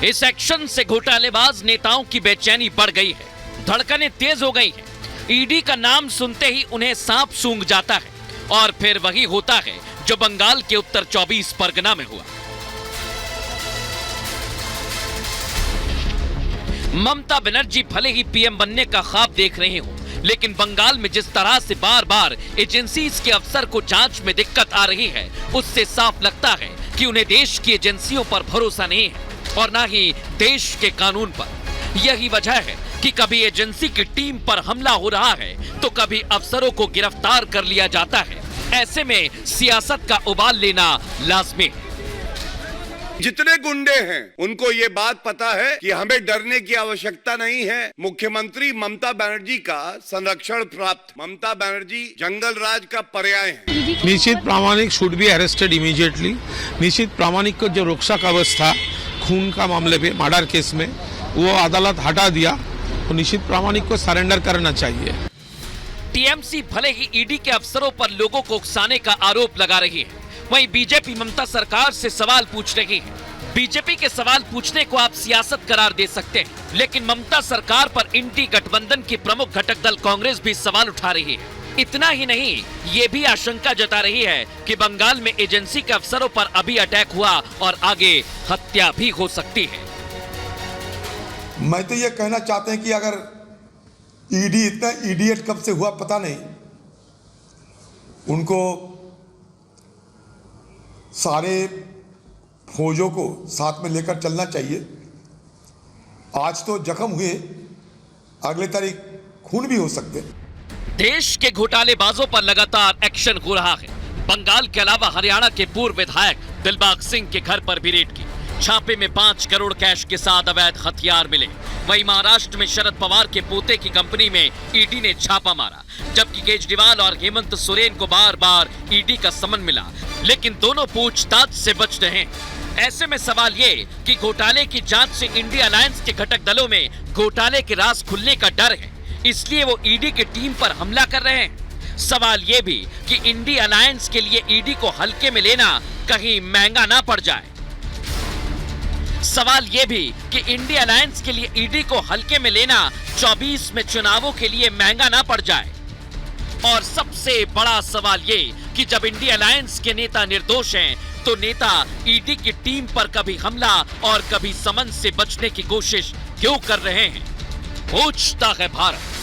इस एक्शन से घोटालेबाज नेताओं की बेचैनी बढ़ गई है, धड़कनें तेज हो गई हैं। ईडी का नाम सुनते ही उन्हें सांप सूंघ जाता है और फिर वही होता है जो बंगाल के उत्तर 24 परगना में हुआ। ममता बनर्जी भले ही पीएम बनने का ख्वाब देख रहे हो, लेकिन बंगाल में जिस तरह से बार बार एजेंसीज के अफसर को जांच में दिक्कत आ रही है, उससे साफ लगता है कि उन्हें देश की एजेंसियों पर भरोसा नहीं है और ना ही देश के कानून पर। यही वजह है कि कभी एजेंसी की टीम पर हमला हो रहा है तो कभी अफसरों को गिरफ्तार कर लिया जाता है। ऐसे में सियासत का उबाल लेना लाजमी है। जितने गुंडे हैं उनको ये बात पता है कि हमें डरने की आवश्यकता नहीं है। मुख्यमंत्री ममता बनर्जी का संरक्षण प्राप्त ममता बनर्जी जंगल राज का पर्याय है। निश्चित प्रामाणिक शुड बी अरेस्टेड इमीडिएटली। निश्चित प्रामाणिक को जो रोकसा कागज था खून का मामले पे मर्डर केस में, वो अदालत हटा दिया, तो निश्चित प्रामाणिक को सरेंडर करना चाहिए। टीएमसी भले ही ईडी के अफसरों पर लोगों को उकसाने का आरोप लगा रही है, वहीं बीजेपी ममता सरकार से सवाल पूछ रही है। बीजेपी के सवाल पूछने को आप सियासत करार दे सकते हैं, लेकिन ममता सरकार पर इंडी गठबंधन की प्रमुख घटक दल कांग्रेस भी सवाल उठा रही है। इतना ही नहीं, ये भी आशंका जता रही है कि बंगाल में एजेंसी के अफसरों पर अभी अटैक हुआ और आगे हत्या भी हो सकती है। मैं तो ये कहना चाहते हैं कि अगर ईडी इतना इडियट कब से हुआ पता नहीं, उनको सारे फौजों को साथ में लेकर चलना चाहिए। आज तो जख्म हुए, अगले तारीख खून भी हो सकते हैं। देश के घोटालेबाजों पर लगातार एक्शन हो रहा है। बंगाल के अलावा हरियाणा के पूर्व विधायक दिलबाग सिंह के घर पर भी रेड की। छापे में 5 करोड़ कैश के साथ अवैध हथियार मिले। वहीं महाराष्ट्र में शरद पवार के पोते की कंपनी में ईडी ने छापा मारा, जबकि केजरीवाल और हेमंत सोरेन को बार बार ईडी का समन मिला, लेकिन दोनों पूछताछ से बच रहे हैं। ऐसे में सवाल ये कि घोटाले की जांच से इंडिया अलायंस के घटक दलों में घोटाले के राज खुलने का डर है, इसलिए वो ईडी की टीम पर हमला कर रहे हैं। सवाल ये भी कि इंडिया अलायंस के लिए ईडी को हल्के में लेना कहीं महंगा ना पड़ जाए। सवाल यह भी कि इंडिया अलायंस के लिए ईडी को हल्के में लेना 24 में चुनावों के लिए महंगा ना पड़ जाए। और सबसे बड़ा सवाल ये कि जब इंडिया अलायंस के नेता निर्दोष हैं, तो नेता ईडी की टीम पर कभी हमला और कभी समन से बचने की कोशिश क्यों कर रहे हैं? पूछता है भारत।